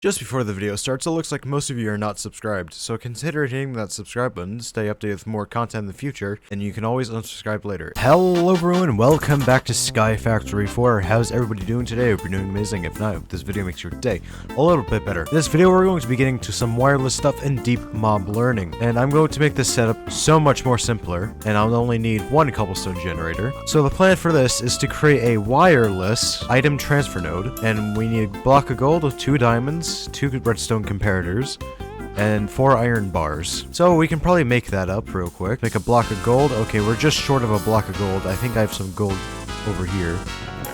Just before the video starts, it looks like most of you are not subscribed, so consider hitting that subscribe button to stay updated with more content in the future, and you can always unsubscribe later. Hello everyone, welcome back to Sky Factory 4. How's everybody doing today? Hope you're doing amazing. If not, this video makes your day a little bit better. In this video, we're going to be getting to some wireless stuff and deep mob learning, and I'm going to make this setup so much more simpler, and I'll only need one cobblestone generator. So the plan for this is to create a wireless item transfer node, and we need a block of gold, 2 diamonds, 2 redstone comparators, and 4 iron bars. So we can probably make that up real quick. Make a block of gold. Okay, we're just short of a block of gold. I think I have some gold over here.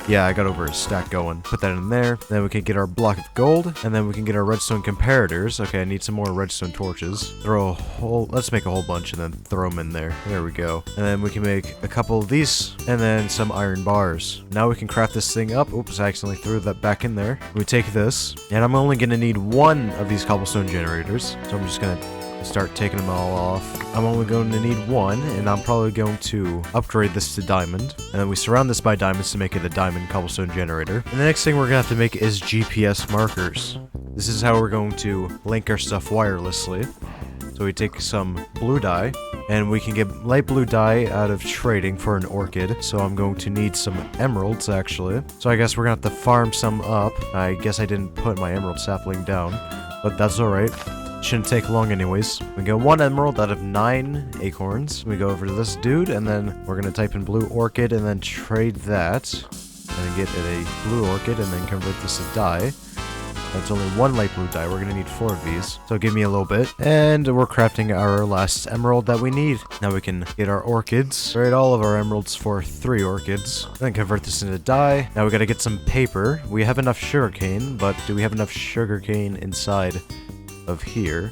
Yeah, I got over a stack going. Put that in there. Then we can get our block of gold, and then we can get our redstone comparators. Okay, I need some more redstone torches. Let's make a whole bunch and then throw them in there. There we go. And then we can make a couple of these, and then some iron bars. Now we can craft this thing up. Oops, I accidentally threw that back in there. We take this, and I'm only gonna need 1 of these cobblestone generators. So I'm just gonna start taking them all off. I'm only going to need 1, and I'm probably going to upgrade this to diamond. And then we surround this by diamonds to make it a diamond cobblestone generator. And the next thing we're gonna have to make is GPS markers. This is how we're going to link our stuff wirelessly. So we take some blue dye, and we can get light blue dye out of trading for an orchid. So I'm going to need some emeralds, actually. So I guess we're gonna have to farm some up. I guess I didn't put my emerald sapling down, but that's alright. Shouldn't take long anyways. We get 1 emerald out of 9 acorns. We go over to this dude, and then we're gonna type in blue orchid and then trade that. And then get a blue orchid and then convert this to dye. That's only 1 light blue dye. We're gonna need 4 of these. So give me a little bit. And we're crafting our last emerald that we need. Now we can get our orchids. Trade all of our emeralds for 3 orchids. Then convert this into dye. Now we gotta get some paper. We have enough sugarcane, but do we have enough sugarcane inside of here?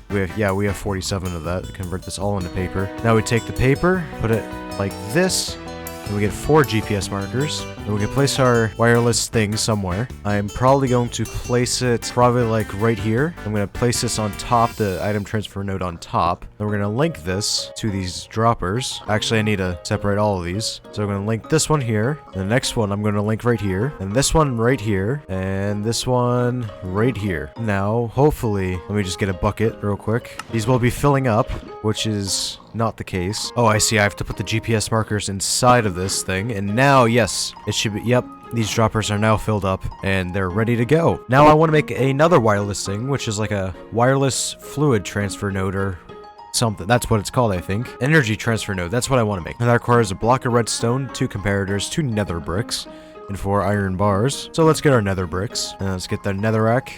We have 47 of that. Convert this all into paper. Now we take the paper, put it like this, and we get 4 GPS markers. And we can place our wireless thing somewhere. I'm probably going to place it probably like right here. I'm going to place this on top, the item transfer node on top. Then we're going to link this to these droppers. Actually, I need to separate all of these. So I'm going to link this one here. And the next one I'm going to link right here. And this one right here. And this one right here. Now, hopefully, let me just get a bucket real quick. These will be filling up, which is not the case. Oh, I see. I have to put the GPS markers inside of this thing. And now, yes, it should be, yep, these droppers are now filled up and they're ready to go. Now I want to make another wireless thing, which is like a wireless fluid transfer node or something. That's what it's called, I think. Energy transfer node. That's what I want to make. And that requires a block of redstone, 2 comparators, 2 nether bricks, and 4 iron bars. So let's get our nether bricks. And let's get the netherrack.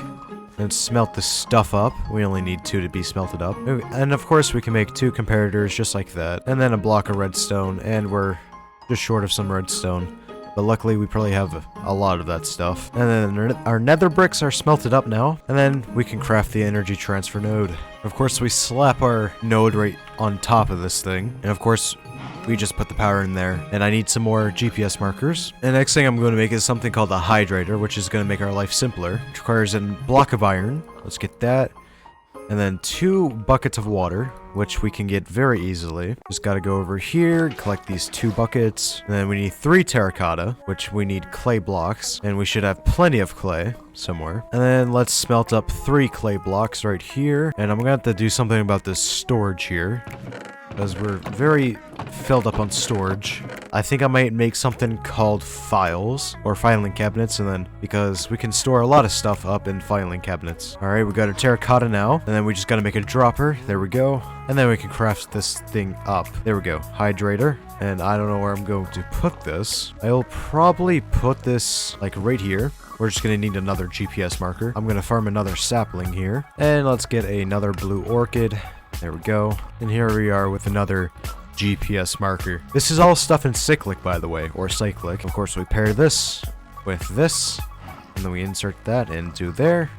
And smelt this stuff up. We only need 2 to be smelted up. And of course we can make 2 comparators just like that. And then a block of redstone. And we're just short of some redstone. But luckily we probably have a lot of that stuff. And then our nether bricks are smelted up now. And then we can craft the energy transfer node. Of course we slap our node right on top of this thing. And of course we just put the power in there. And I need some more GPS markers. And the next thing I'm going to make is something called a hydrator, which is going to make our life simpler. Which requires a block of iron. Let's get that. And then 2 buckets of water, which we can get very easily. Just gotta go over here, collect these 2 buckets. And then we need 3 terracotta, which we need clay blocks. And we should have plenty of clay somewhere. And then let's smelt up 3 clay blocks right here. And I'm gonna have to do something about this storage here, because we're very filled up on storage. I think I might make something called files, or filing cabinets, and then, because we can store a lot of stuff up in filing cabinets. Alright, we got our terracotta now, and then we just gotta make a dropper. There we go. And then we can craft this thing up. There we go. Hydrator. And I don't know where I'm going to put this. I'll probably put this, like, right here. We're just gonna need another GPS marker. I'm gonna farm another sapling here. And let's get another blue orchid. There we go. And here we are with another GPS marker. This is all stuff in Cyclic, by the way, or Cyclic. Of course, we pair this with this, and then we insert that into there.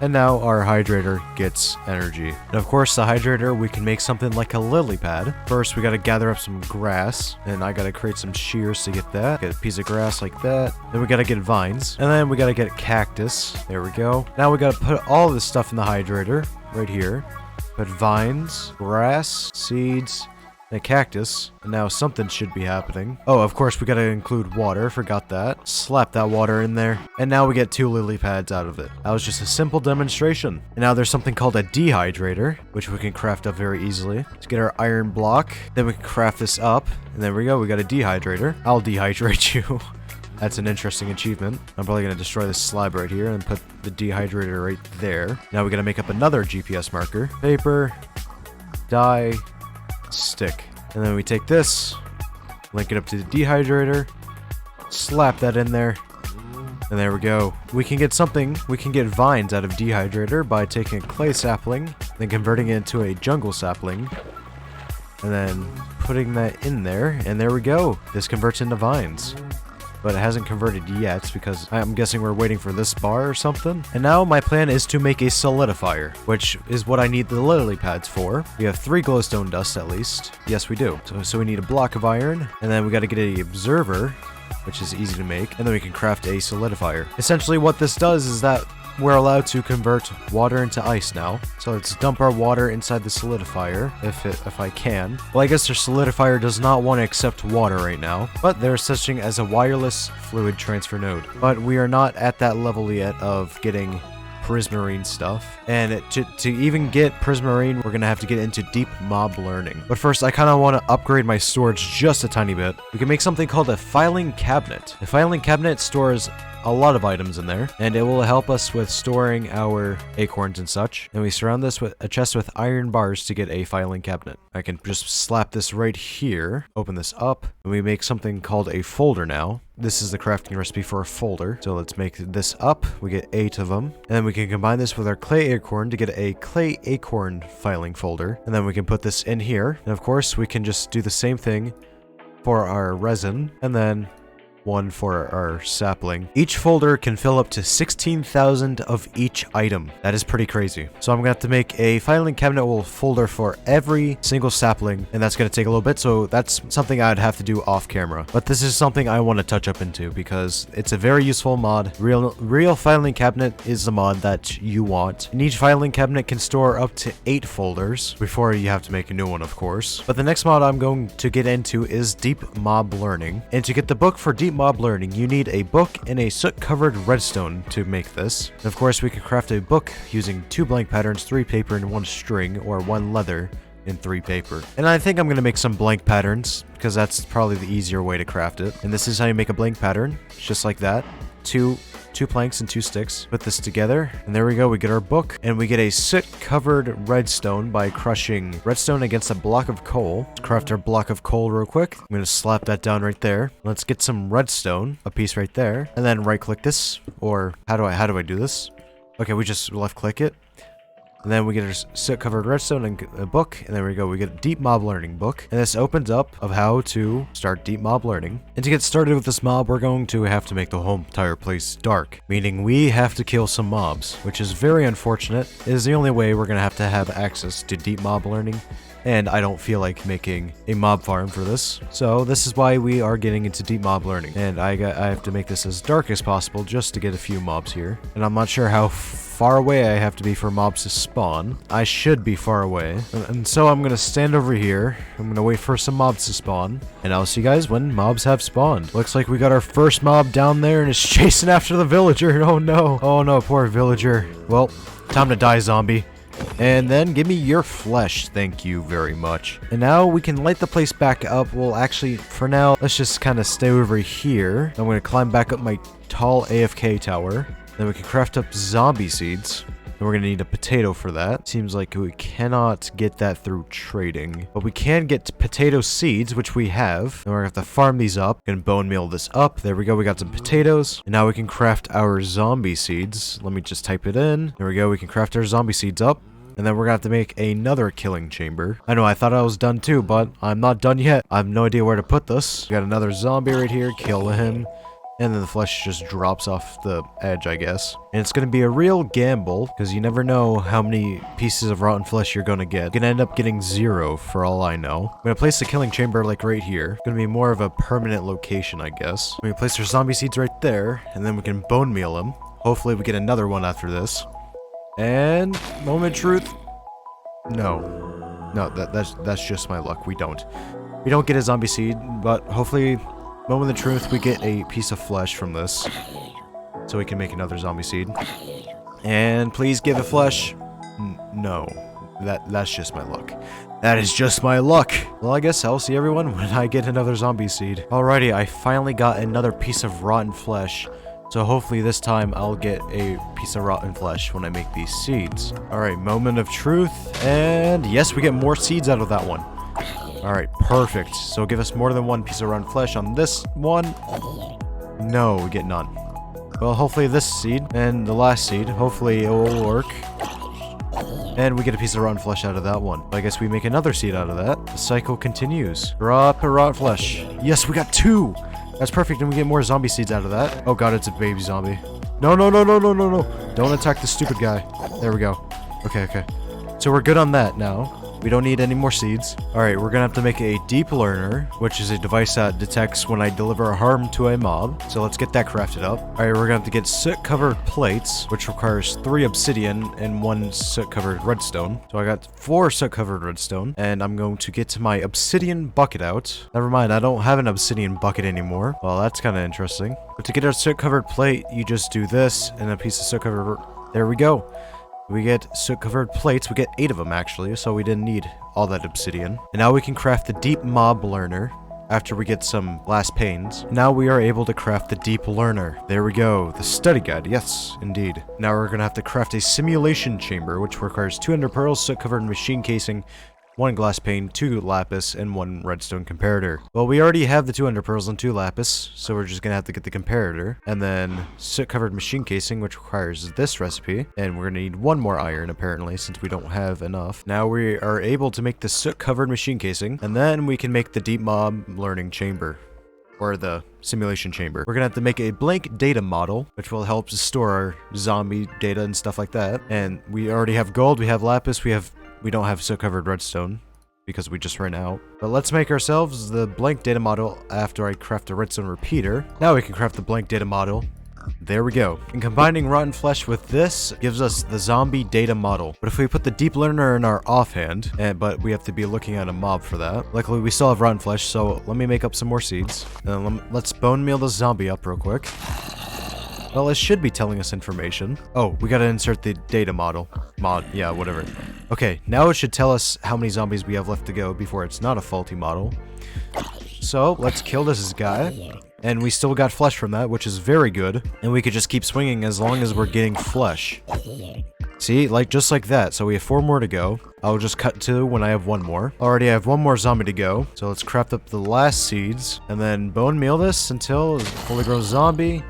And now our hydrator gets energy. And of course, the hydrator, we can make something like a lily pad. First, we gotta gather up some grass, and I gotta create some shears to get that. Get a piece of grass like that. Then we gotta get vines, and then we gotta get a cactus. There we go. Now we gotta put all this stuff in the hydrator, right here. Put vines, grass, seeds, and a cactus. And now something should be happening. Oh, of course, we gotta include water. Forgot that. Slap that water in there. And now we get 2 lily pads out of it. That was just a simple demonstration. And now there's something called a dehydrator, which we can craft up very easily. Let's get our iron block. Then we can craft this up. And there we go. We got a dehydrator. I'll dehydrate you. That's an interesting achievement. I'm probably going to destroy this slab right here and put the dehydrator right there. Now we got to make up another GPS marker. Paper, dye, stick. And then we take this, link it up to the dehydrator, slap that in there, and there we go. We can get something, we can get vines out of dehydrator by taking a clay sapling, then converting it into a jungle sapling, and then putting that in there, and there we go. This converts into vines. But it hasn't converted yet because I'm guessing we're waiting for this bar or something. And now my plan is to make a solidifier, which is what I need the lily pads for. We have 3 glowstone dust at least. Yes, we do. So we need a block of iron, and then we got to get an observer, which is easy to make, and then we can craft a solidifier. Essentially what this does is that we're allowed to convert water into ice now. So let's dump our water inside the solidifier, if I can. Well, I guess our solidifier does not want to accept water right now, but there's such thing as a wireless fluid transfer node. But we are not at that level yet of getting prismarine stuff. And to even get prismarine, we're gonna have to get into deep mob learning. But first, I kind of want to upgrade my storage just a tiny bit. We can make something called a filing cabinet. The filing cabinet stores a lot of items in there, and it will help us with storing our acorns and such. And we surround this with a chest with iron bars to get a filing cabinet. I can just slap this right here, open this up, and we make something called a folder now. This is the crafting recipe for a folder. So let's make this up. We get 8 of them. And then we can combine this with our clay acorn to get a clay acorn filing folder. And then we can put this in here. And of course, we can just do the same thing for our resin. And then one for our sapling. Each folder can fill up to 16,000 of each item. That is pretty crazy. So I'm gonna have to make a filing cabinet folder for every single sapling, and that's gonna take a little bit, so that's something I'd have to do off camera. But this is something I want to touch up into because it's a very useful mod. Real filing cabinet is the mod that you want. And each filing cabinet can store up to 8 folders before you have to make a new one, of course. But the next mod I'm going to get into is deep mob learning. And to get the book for deep mob learning, you need a book and a soot-covered redstone to make this. And of course, we can craft a book using 2 blank patterns, 3 paper, and 1 string, or 1 leather and 3 paper. And I think I'm gonna make some blank patterns because that's probably the easier way to craft it. And this is how you make a blank pattern. It's just like that. Two planks and 2 sticks. Put this together, and there we go. We get our book, and we get a soot-covered redstone by crushing redstone against a block of coal. Let's craft our block of coal real quick. I'm gonna slap that down right there. Let's get some redstone, a piece right there, and then right-click this. Or how do I do this? Okay, we just left-click it. And then we get our soot-covered redstone and a book, and there we go. We get a deep mob learning book, and this opens up of how to start deep mob learning. And to get started with this mob, we're going to have to make the whole entire place dark, meaning we have to kill some mobs, which is very unfortunate. It is the only way we're going to have access to deep mob learning. And I don't feel like making a mob farm for this. So this is why we are getting into deep mob learning. And I have to make this as dark as possible just to get a few mobs here. And I'm not sure how far away I have to be for mobs to spawn. I should be far away. And so I'm gonna stand over here. I'm gonna wait for some mobs to spawn. And I'll see you guys when mobs have spawned. Looks like we got our first mob down there and it's chasing after the villager. Oh no. Oh no, poor villager. Well, time to die, zombie. And then give me your flesh, thank you very much. And now we can light the place back up. Well, actually, for now, let's just kind of stay over here. I'm going to climb back up my tall AFK tower. Then we can craft up zombie seeds. And we're going to need a potato for that. Seems like we cannot get that through trading. But we can get potato seeds, which we have. And we're going to have to farm these up. Going to bone meal this up. There we go. We got some potatoes. And now we can craft our zombie seeds. Let me just type it in. There we go. We can craft our zombie seeds up. And then we're going to have to make another killing chamber. I know, I thought I was done too, but I'm not done yet. I have no idea where to put this. We got another zombie right here. Kill him. And then the flesh just drops off the edge, I guess. And it's going to be a real gamble, because you never know how many pieces of rotten flesh you're going to get. You're going to end up getting 0, for all I know. I'm going to place the killing chamber, like, right here. It's going to be more of a permanent location, I guess. We're going to place our zombie seeds right there, and then we can bone meal them. Hopefully we get another one after this. And moment of truth. No. No, that's just my luck. We don't get a zombie seed, but hopefully, moment of truth, we get a piece of flesh from this, so we can make another zombie seed. And please give it flesh. No, that's just my luck. That is just my luck. Well, I guess I'll see everyone when I get another zombie seed. Alrighty, I finally got another piece of rotten flesh. So hopefully this time I'll get a piece of rotten flesh when I make these seeds. Alright, moment of truth. And yes, we get more seeds out of that one. Alright, perfect. So give us more than one piece of rotten flesh on this one. No, we get none. Well, hopefully this seed and the last seed, hopefully it will work. And we get a piece of rotten flesh out of that one. I guess we make another seed out of that. The cycle continues. Drop a rotten flesh. Yes, we got 2! That's perfect, and we get more zombie seeds out of that. Oh god, it's a baby zombie. No, no, no, no, no, no, no. Don't attack the stupid guy. There we go. Okay, okay. So we're good on that now. We don't need any more seeds. Alright, we're gonna have to make a deep learner, which is a device that detects when I deliver harm to a mob. So let's get that crafted up. Alright, we're gonna have to get soot-covered plates, which requires 3 obsidian and 1 soot-covered redstone. So I got 4 soot-covered redstone, and I'm going to get my obsidian bucket out. Never mind, I don't have an obsidian bucket anymore. Well, that's kind of interesting. But to get a soot-covered plate, you just do this, and a piece of soot-covered... There we go. We get soot-covered plates. We get 8 of them, actually, so we didn't need all that obsidian. And now we can craft the deep mob learner after we get some glass panes. Now we are able to craft the deep learner. There we go. The study guide. Yes, indeed. Now we're going to have to craft a simulation chamber, which requires 2 ender pearls, soot-covered machine casing, 1 glass pane, 2 lapis, and 1 redstone comparator. Well, we already have the 2 ender pearls and 2 lapis, so we're just gonna have to get the comparator. And then soot-covered machine casing, which requires this recipe. And we're gonna need 1 more iron, apparently, since we don't have enough. Now we are able to make the soot-covered machine casing, and then we can make the deep mob learning chamber. Or the simulation chamber. We're gonna have to make a blank data model, which will help store our zombie data and stuff like that. And we already have gold, we have lapis, we don't have soot-covered redstone, because we just ran out. But let's make ourselves the blank data model after I craft a redstone repeater. Now we can craft the blank data model. There we go. And combining rotten flesh with this gives us the zombie data model. But if we put the deep learner in our offhand, but we have to be looking at a mob for that. Luckily, we still have rotten flesh, so let me make up some more seeds. And let's bone meal the zombie up real quick. Well, it should be telling us information. Oh, we gotta insert the data model. Yeah, whatever. Okay, now it should tell us how many zombies we have left to go before it's not a faulty model. So, let's kill this guy. And we still got flesh from that, which is very good. And we could just keep swinging as long as we're getting flesh. See, just like that. So we have 4 more to go. I'll just cut to when I have 1 more. Already I have 1 more zombie to go. So let's craft up the last seeds. And then bone meal this until it's a fully grown zombie.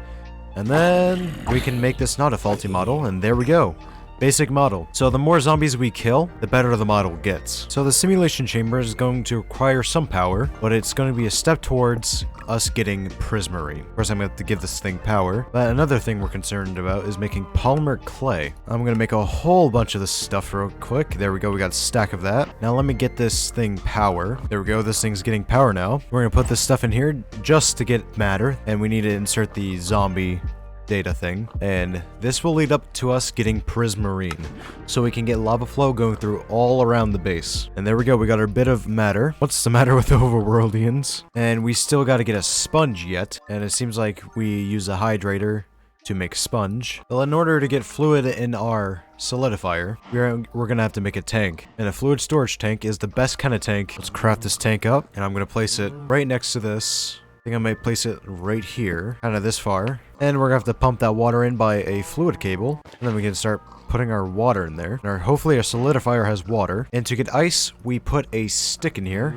And then we can make this not a faulty model, and there we go. Basic model. So the more zombies we kill, the better the model gets. So the simulation chamber is going to require some power, but it's going to be a step towards us getting prismarine. Of course, I'm going to have to give this thing power. But another thing we're concerned about is making polymer clay. I'm going to make a whole bunch of this stuff real quick. There we go. We got a stack of that. Now let me get this thing power. There we go. This thing's getting power now. We're going to put this stuff in here just to get matter. And we need to insert the zombie data thing, and this will lead up to us getting prismarine, so we can get lava flow going through all around the base. And there we go, we got our bit of matter. What's the matter with overworldians? And we still got to get a sponge yet, and it seems like we use a hydrator to make sponge. Well, in order to get fluid in our solidifier, we're gonna have to make a tank, and a fluid storage tank is the best kind of tank. Let's craft this tank up, and I'm gonna place it right next to this. I think I might place it right here, kind of this far. And we're gonna have to pump that water in by a fluid cable. And then we can start putting our water in there. And hopefully our solidifier has water. And to get ice, we put a stick in here.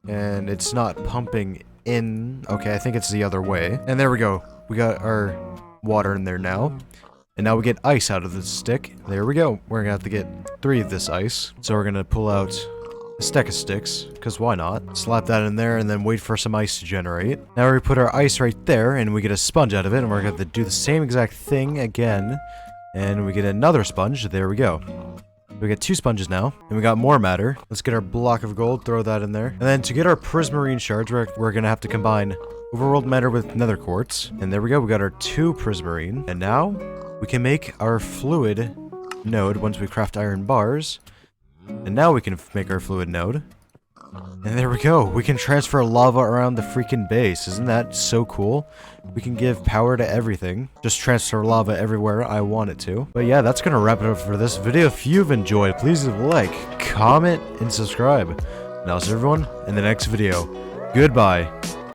And it's not pumping in. Okay, I think it's the other way. And there we go. We got our water in there now. And now we get ice out of the stick. There we go. We're gonna have to get 3 of this ice. So we're gonna pull out a stack of sticks, because why not? Slap that in there and then wait for some ice to generate. Now we put our ice right there and we get a sponge out of it, and we're going to have to do the same exact thing again. And we get another sponge. There we go. We got 2 sponges now, and we got more matter. Let's get our block of gold, throw that in there. And then to get our prismarine shards, we're going to have to combine overworld matter with nether quartz. And there we go, we got our 2 prismarine. And now we can make our fluid node once we craft iron bars. And now we can make our fluid node. And there we go. We can transfer lava around the freaking base. Isn't that so cool? We can give power to everything. Just transfer lava everywhere I want it to. But yeah, that's gonna wrap it up for this video. If you've enjoyed, please leave a like, comment, and subscribe. And I'll see everyone in the next video. Goodbye.